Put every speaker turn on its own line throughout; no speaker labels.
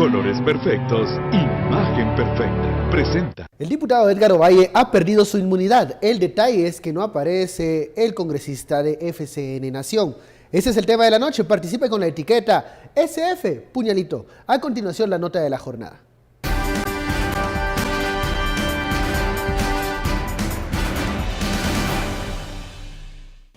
colores perfectos, imagen perfecta. Presenta.
El diputado Edgar Ovalle ha perdido su inmunidad. El detalle es que no aparece el congresista de FCN Nación. Ese es el tema de la noche. Participe con la etiqueta SF Puñalito. A continuación, la nota de la jornada.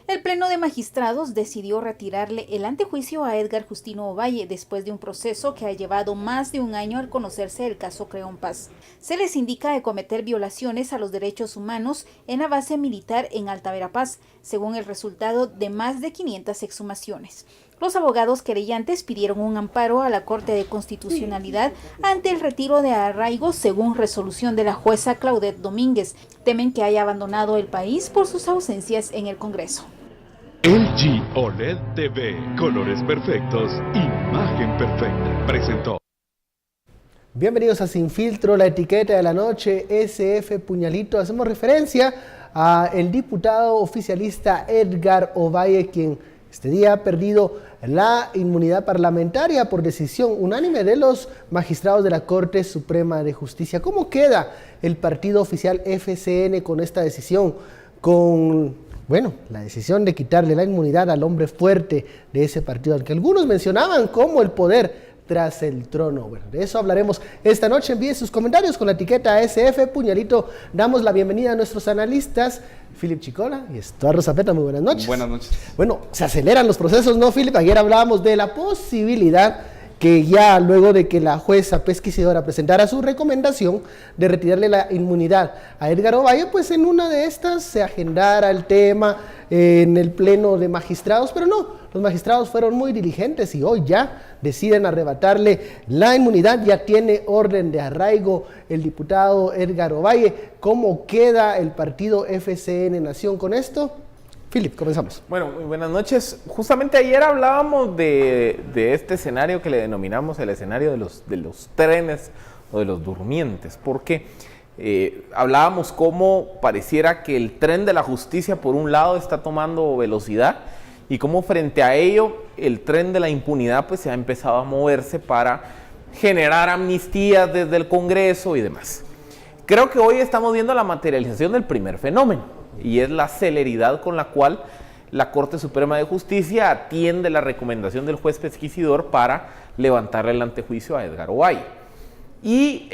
El Pleno de Magistrados decidió retirarle el antejuicio a Edgar Justino Ovalle después de un proceso que ha llevado más de un año al conocerse el caso Creón Paz. Se les indica de cometer violaciones a los derechos humanos en la base militar en Alta Verapaz, según el resultado de más de 500 exhumaciones. Los abogados querellantes pidieron un amparo a la Corte de Constitucionalidad ante el retiro de arraigo según resolución de la jueza Claudette Domínguez. Temen que haya abandonado el país por sus ausencias en el Congreso.
LG OLED TV, colores perfectos, imagen perfecta. Presentó.
Bienvenidos a Sin Filtro, la etiqueta de la noche, SF Puñalito. Hacemos referencia a el diputado oficialista Edgar Ovalle, quien este día ha perdido la inmunidad parlamentaria por decisión unánime de los magistrados de la Corte Suprema de Justicia. ¿Cómo queda el partido oficial FCN con esta decisión? La decisión de quitarle la inmunidad al hombre fuerte de ese partido, al que algunos mencionaban como el poder tras el trono. Bueno, de eso hablaremos esta noche. Envíe sus comentarios con la etiqueta SF Puñalito. Damos la bienvenida a nuestros analistas, Philip Chicola y Estuardo Zapeta. Muy buenas noches.
Buenas noches.
Bueno, se aceleran los procesos, ¿no, Philip? Ayer hablábamos de la posibilidad que ya luego de que la jueza pesquisidora presentara su recomendación de retirarle la inmunidad a Edgar Ovalle, pues en una de estas se agendara el tema en el Pleno de Magistrados, pero no, los magistrados fueron muy diligentes y hoy ya deciden arrebatarle la inmunidad. Ya tiene orden de arraigo el diputado Edgar Ovalle. ¿Cómo queda el partido FCN Nación con esto? Philip, comenzamos.
Bueno, muy buenas noches. Justamente ayer hablábamos de este escenario que le denominamos el escenario de los trenes o de los durmientes, porque hablábamos cómo pareciera que el tren de la justicia por un lado está tomando velocidad y cómo frente a ello el tren de la impunidad pues se ha empezado a moverse para generar amnistías desde el Congreso y demás. Creo que hoy estamos viendo la materialización del primer fenómeno, y es la celeridad con la cual la Corte Suprema de Justicia atiende la recomendación del juez pesquisidor para levantarle el antejuicio a Edgar Ovalle. Y,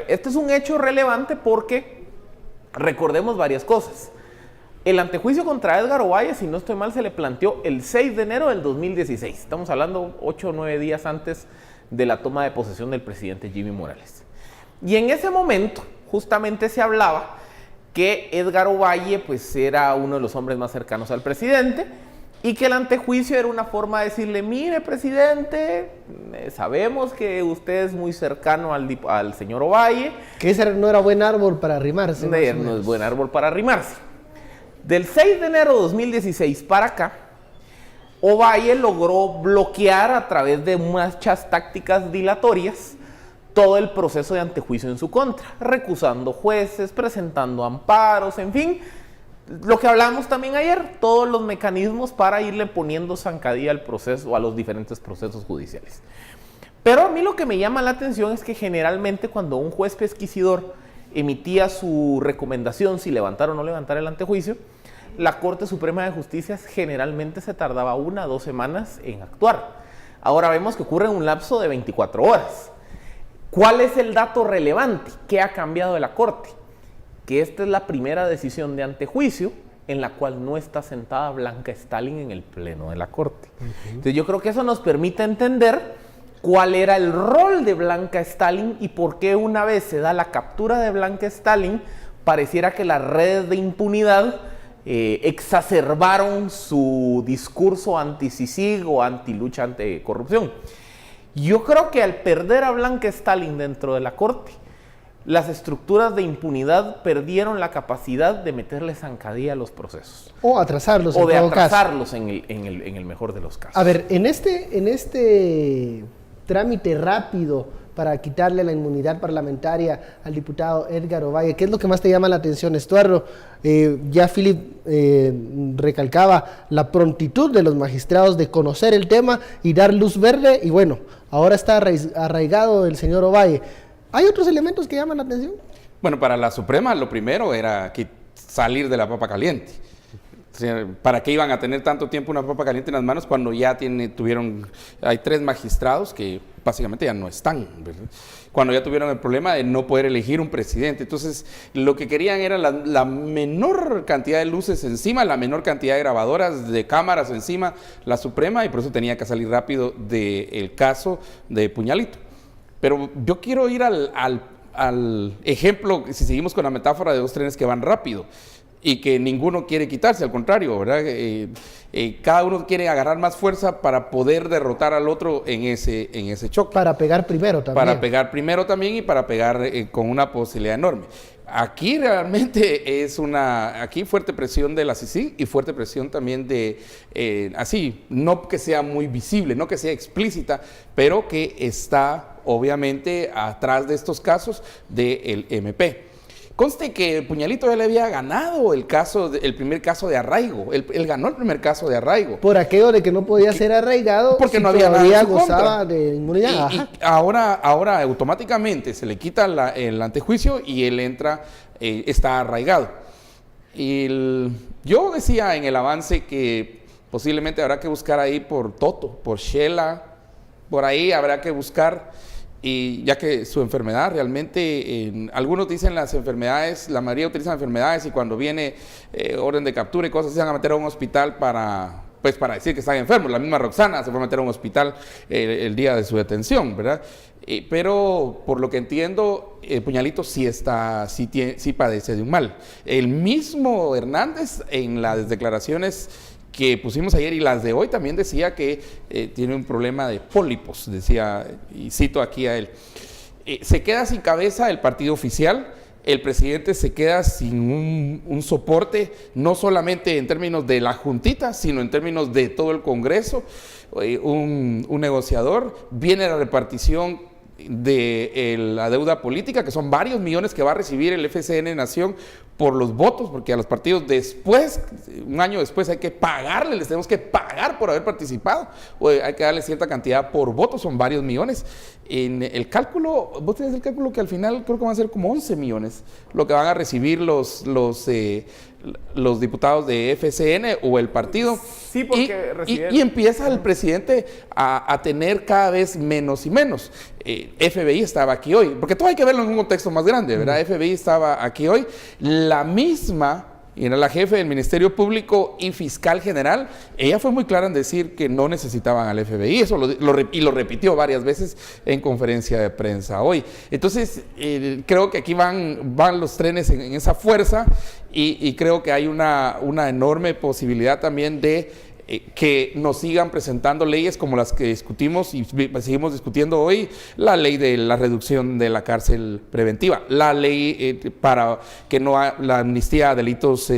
este es un hecho relevante porque recordemos varias cosas. El antejuicio contra Edgar Ovalle, si no estoy mal, se le planteó el 6 de enero del 2016. Estamos hablando 8 o 9 días antes de la toma de posesión del presidente Jimmy Morales. Y en ese momento, justamente se hablaba que Edgar Ovalle pues era uno de los hombres más cercanos al presidente y que el antejuicio era una forma de decirle: mire, presidente, sabemos que usted es muy cercano al señor Ovalle.
Que ese no era buen árbol para arrimarse.
No es buen árbol para arrimarse. Del 6 de enero de 2016 para acá, Ovalle logró bloquear a través de muchas tácticas dilatorias todo el proceso de antejuicio en su contra, recusando jueces, presentando amparos, en fin, lo que hablamos también ayer, todos los mecanismos para irle poniendo zancadilla al proceso, a los diferentes procesos judiciales. Pero a mí lo que me llama la atención es que generalmente cuando un juez pesquisidor emitía su recomendación si levantar o no levantar el antejuicio, la Corte Suprema de Justicia generalmente se tardaba 1 a 2 semanas en actuar. Ahora vemos que ocurre en un lapso de 24 horas. ¿Cuál es el dato relevante? ¿Qué ha cambiado de la Corte? Que esta es la primera decisión de antejuicio en la cual no está sentada Blanca Stalin en el Pleno de la Corte. Entonces yo creo que eso nos permite entender cuál era el rol de Blanca Stalin y por qué una vez se da la captura de Blanca Stalin, pareciera que las redes de impunidad exacerbaron su discurso anti-CICIG o anti-lucha anticorrupción. Yo creo que al perder a Blanca Stalin dentro de la Corte, las estructuras de impunidad perdieron la capacidad de meterle zancadilla a los procesos.
O atrasarlos
en todo caso. O de atrasarlos en el mejor de los casos.
A ver, en este trámite rápido para quitarle la inmunidad parlamentaria al diputado Edgar Ovalle. ¿Qué es lo que más te llama la atención, Estuardo? Ya Philip recalcaba la prontitud de los magistrados de conocer el tema y dar luz verde, y bueno, ahora está arraigado el señor Ovalle. ¿Hay otros elementos que llaman la atención?
Bueno, para la Suprema lo primero era salir de la papa caliente. O sea, ¿para qué iban a tener tanto tiempo una papa caliente en las manos cuando ya hay 3 magistrados que básicamente ya no están, ¿verdad? Cuando ya tuvieron el problema de no poder elegir un presidente. Entonces, lo que querían era la menor cantidad de luces encima, la menor cantidad de grabadoras, de cámaras encima, la Suprema, y por eso tenía que salir rápido del caso de Puñalito. Pero yo quiero ir al ejemplo, si seguimos con la metáfora de 2 trenes que van rápido y que ninguno quiere quitarse, al contrario, ¿verdad? Cada uno quiere agarrar más fuerza para poder derrotar al otro en ese choque.
Para pegar primero también.
Para pegar primero también y para pegar con una posibilidad enorme. Aquí realmente aquí fuerte presión de la CICIG y fuerte presión también así, no que sea muy visible, no que sea explícita, pero que está obviamente atrás de estos casos del MP. Conste que Puñalito ya le había ganado el primer caso de arraigo. Él ganó el primer caso de arraigo.
Por aquello de que no podía ser arraigado,
porque
si
no había nada en su
gozaba
contra
de inmunidad.
Y ahora automáticamente se le quita el antejuicio y él está arraigado. Yo decía en el avance que posiblemente habrá que buscar ahí por Toto, por Shela, por ahí habrá que buscar. Y ya que su enfermedad realmente, algunos dicen las enfermedades, la mayoría utilizan enfermedades y cuando viene orden de captura y cosas se van a meter a un hospital para decir que están enfermos. La misma Roxana se fue a meter a un hospital el día de su detención, ¿verdad? Pero por lo que entiendo, Puñalito sí padece de un mal. El mismo Hernández en las declaraciones que pusimos ayer y las de hoy también decía que tiene un problema de pólipos, decía, y cito aquí a él. Se queda sin cabeza el partido oficial, el presidente se queda sin un soporte, no solamente en términos de la juntita, sino en términos de todo el Congreso, un negociador, viene la repartición de la deuda política, que son varios millones que va a recibir el FCN Nación por los votos, porque a los partidos después, un año después, hay que pagarles, les tenemos que pagar por haber participado, o hay que darle cierta cantidad por voto, son varios millones. En el cálculo, vos tenés el cálculo que al final creo que van a ser como 11 millones lo que van a recibir los diputados de FCN o el partido.
Sí, porque
y empieza el presidente a tener cada vez menos y menos. FBI estaba aquí hoy, porque todo hay que verlo en un contexto más grande, ¿verdad? FBI estaba aquí hoy, la misma, y era la jefe del Ministerio Público y Fiscal General, ella fue muy clara en decir que no necesitaban al FBI, eso lo repitió varias veces en conferencia de prensa hoy. Entonces, creo que aquí van los trenes en esa fuerza y creo que hay una enorme posibilidad también de que nos sigan presentando leyes como las que discutimos y seguimos discutiendo hoy, la ley de la reducción de la cárcel preventiva, la ley para que no haya la amnistía a delitos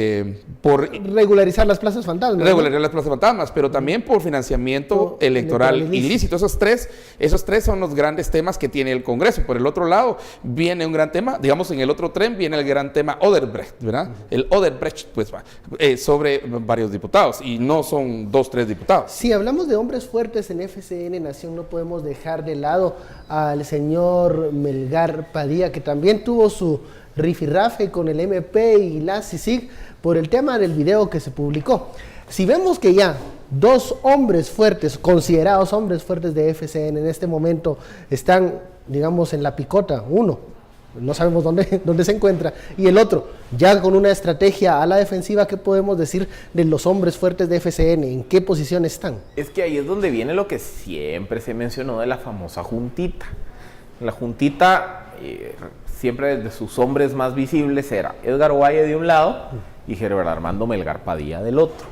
por
regularizar las plazas fantasmas.
Regularizar las plazas fantasmas, pero también por financiamiento electoral ilícito. Esos tres son los grandes temas que tiene el Congreso. Por el otro lado viene un gran tema, digamos en el otro tren viene el gran tema Odebrecht, ¿verdad? El Odebrecht, pues sobre varios diputados y no son 2, 3 diputados.
Si hablamos de hombres fuertes en FCN Nación, no podemos dejar de lado al señor Melgar Padilla, que también tuvo su rifirrafe con el MP y la CICIG por el tema del video que se publicó. Si vemos que ya 2 hombres fuertes, considerados hombres fuertes de FCN en este momento, están, digamos, en la picota, uno, no sabemos dónde se encuentra, y el otro, ya con una estrategia a la defensiva, ¿qué podemos decir de los hombres fuertes de FCN? ¿En qué posición están?
Es que ahí es donde viene lo que siempre se mencionó de la famosa juntita. La juntita, siempre desde sus hombres más visibles, era Edgar Ovalle de un lado y Gerber Armando Melgar Padilla del otro.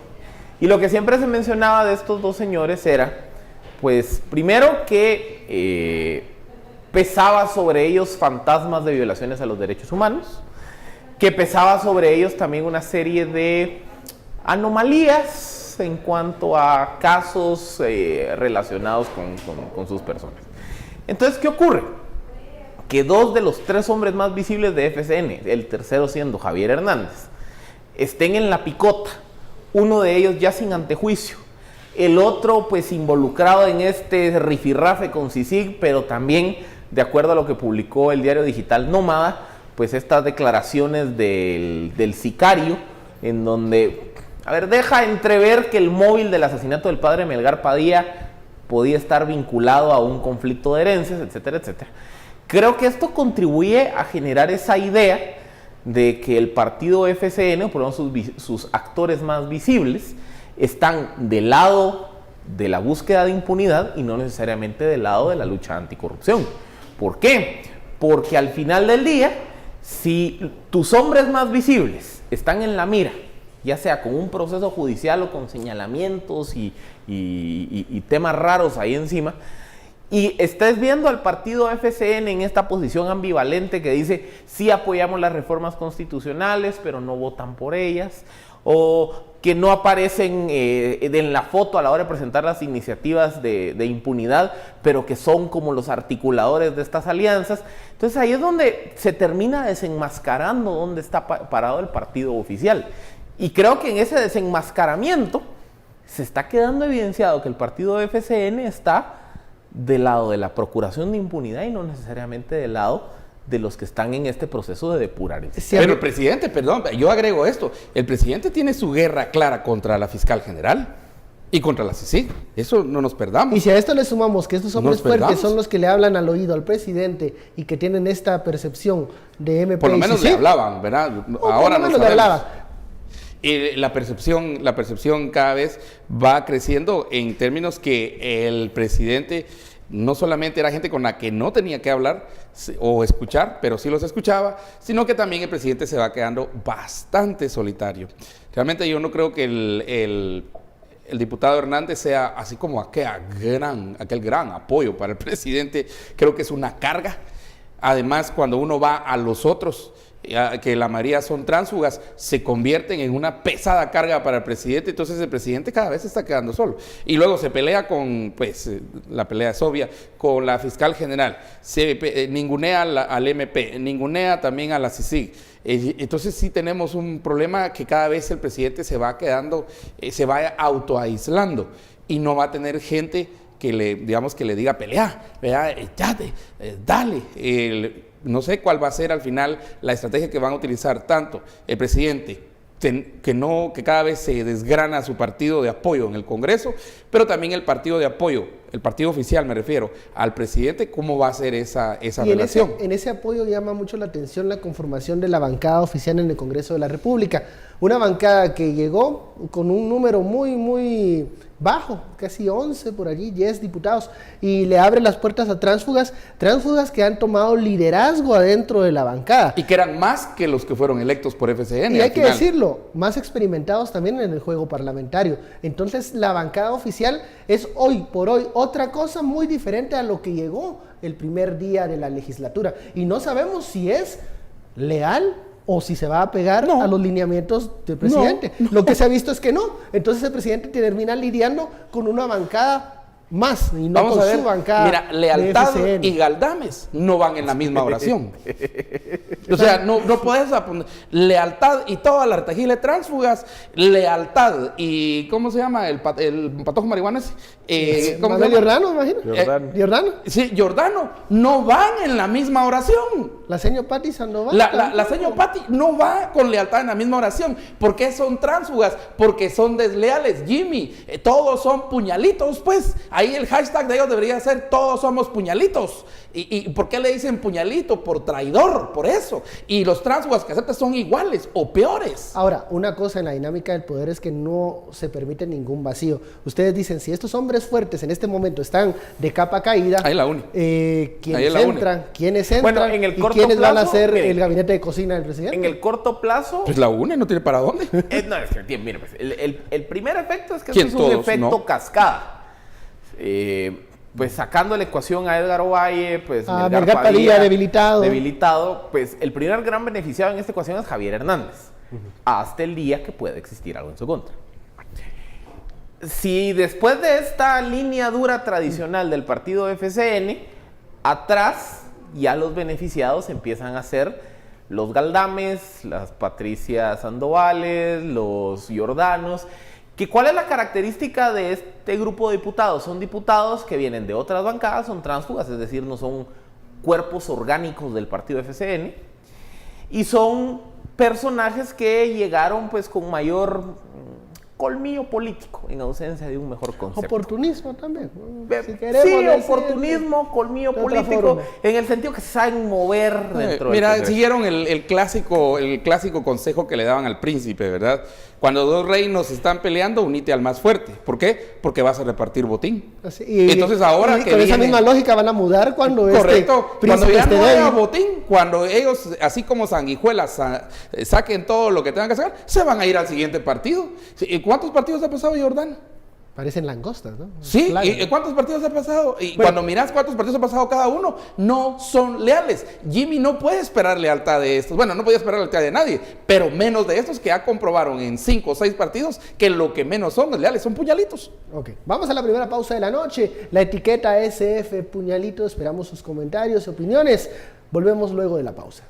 Y lo que siempre se mencionaba de estos 2 señores era, pues, primero que pesaba sobre ellos fantasmas de violaciones a los derechos humanos, que pesaba sobre ellos también una serie de anomalías en cuanto a casos relacionados con sus personas. Entonces, ¿qué ocurre? que 2 de los 3 hombres más visibles de FCN, el tercero siendo Javier Hernández, estén en la picota, uno de ellos ya sin antejuicio, el otro pues involucrado en este rifirrafe con CICIG, pero también, de acuerdo a lo que publicó el diario digital Nómada, pues estas declaraciones del sicario, en donde, deja entrever que el móvil del asesinato del padre Melgar Padilla podía estar vinculado a un conflicto de herencias, etcétera, etcétera. Creo que esto contribuye a generar esa idea de que el partido FCN, o por lo menos sus actores más visibles, están del lado de la búsqueda de impunidad y no necesariamente del lado de la lucha anticorrupción. ¿Por qué? Porque al final del día, si tus hombres más visibles están en la mira, ya sea con un proceso judicial o con señalamientos y temas raros ahí encima, y estés viendo al partido FCN en esta posición ambivalente que dice, sí apoyamos las reformas constitucionales, pero no votan por ellas, o que no aparecen en la foto a la hora de presentar las iniciativas de impunidad, pero que son como los articuladores de estas alianzas. Entonces ahí es donde se termina desenmascarando dónde está parado el partido oficial. Y creo que en ese desenmascaramiento se está quedando evidenciado que el partido FCN está del lado de la procuración de impunidad y no necesariamente del lado de los que están en este proceso de depurar.
Pero el presidente, perdón, yo agrego esto, el presidente tiene su guerra clara contra la fiscal general y contra la CICIG, eso no nos perdamos.
Y si a esto le sumamos que estos hombres fuertes son los que le hablan al oído al presidente y que tienen esta percepción de MP
por lo menos
CICIG,
le hablaban, ¿verdad?
Ahora no le hablaban.
Y la percepción cada vez va creciendo en términos que el presidente no solamente era gente con la que no tenía que hablar o escuchar, pero sí los escuchaba, sino que también el presidente se va quedando bastante solitario. Realmente yo no creo que el diputado Hernández sea así como aquel gran apoyo para el presidente. Creo que es una carga. Además, cuando uno va a los otros, que la mayoría son tránsfugas, se convierten en una pesada carga para el presidente. Entonces el presidente cada vez se está quedando solo y luego se pelea con, pues la pelea es obvia, con la fiscal general, se ningunea al MP, ningunea también a la CICIG. Entonces sí tenemos un problema que cada vez el presidente se va quedando, se va autoaislando y no va a tener gente que le diga pelea, dale. No sé cuál va a ser al final la estrategia que van a utilizar tanto el presidente, que cada vez se desgrana su partido de apoyo en el Congreso, pero también el partido de apoyo, el partido oficial me refiero, al presidente, cómo va a ser esa relación.
En ese apoyo llama mucho la atención la conformación de la bancada oficial en el Congreso de la República. Una bancada que llegó con un número muy, muy bajo, casi 11 por allí, 10 diputados, y le abre las puertas a tránsfugas que han tomado liderazgo adentro de la bancada.
Y que eran más que los que fueron electos por FCN.
Y hay que decirlo, más experimentados también en el juego parlamentario. Entonces la bancada oficial es hoy por hoy otra cosa muy diferente a lo que llegó el primer día de la legislatura. Y no sabemos si es leal o si se va a pegar a los lineamientos del presidente. Lo que se ha visto es que no. Entonces el presidente termina lidiando con una bancada más y no con su bancada.
Mira, lealtad y Galdames no van en la misma oración. O sea, no puedes poner lealtad y toda la retagile tránsfugas, lealtad y ¿cómo se llama? El patojo marihuana
Manuel Giordano, imagino.
Giordano.
Sí, Giordano, no van en la misma oración.
La señor Patti Sandoval.
La señor Patti no va con lealtad en la misma oración. ¿Por qué son tránsfugas? Porque son desleales, Jimmy. Todos son puñalitos, pues. Ahí el hashtag de ellos debería ser todos somos puñalitos. ¿Y por qué le dicen puñalito? Por traidor, por eso. Y los tránsfugas que aceptan son iguales o peores.
Ahora, una cosa en la dinámica del poder es que no se permite ningún vacío. Ustedes dicen, si estos hombres fuertes en este momento están de capa caída,
ahí la une.
¿Quiénes entran?
Bueno, en el corto
¿quiénes
plazo,
van a ser el gabinete de cocina del presidente?
En el corto plazo...
Pues la une, no tiene para dónde.
Mire, pues, el primer efecto es que es un efecto cascada. Pues sacando la ecuación a Edgar Ovalle, pues
Melgar Padilla debilitado,
pues el primer gran beneficiado en esta ecuación es Javier Hernández, hasta el día que pueda existir algo en su contra. Si después de esta línea dura tradicional del partido FCN, atrás ya los beneficiados empiezan a ser los Galdames, las Patricia Sandovales, los Giordanos. ¿Cuál es la característica de este grupo de diputados? Son diputados que vienen de otras bancadas, son tránsfugas, es decir, no son cuerpos orgánicos del partido FCN, y son personajes que llegaron pues con mayor colmillo político, en ausencia de un mejor concepto.
Oportunismo también. Si
Sí, oportunismo, colmillo político, en el sentido que se saben mover dentro
Mira,
del Congreso.
siguieron el clásico consejo que le daban al príncipe, ¿verdad? Cuando dos reinos están peleando, unite al más fuerte. ¿Por qué? Porque vas a repartir botín. Entonces ahora que
con esa
viene-
misma lógica van a mudar cuando
Correcto, cuando
príncipe
ya
esté
no haya
débil.
botín, cuando ellos, así como sanguijuelas, saquen todo lo que tengan que sacar, se van a ir al siguiente partido. ¿Y cuántos partidos ha pasado Jordán?
Parecen langostas, ¿no?
Sí,
Plaga.
¿y cuántos partidos ha pasado? Y
Bueno.
cuando miras cuántos partidos ha pasado cada uno, no son leales. Jimmy no puede esperar lealtad de estos. Bueno, no podía esperar lealtad de nadie, pero menos de estos que ya comprobaron en 5 o 6 partidos que lo que menos son leales, son puñalitos.
Ok, vamos a la primera pausa de la noche. La etiqueta SF Puñalito, esperamos sus comentarios, opiniones. Volvemos luego de la pausa.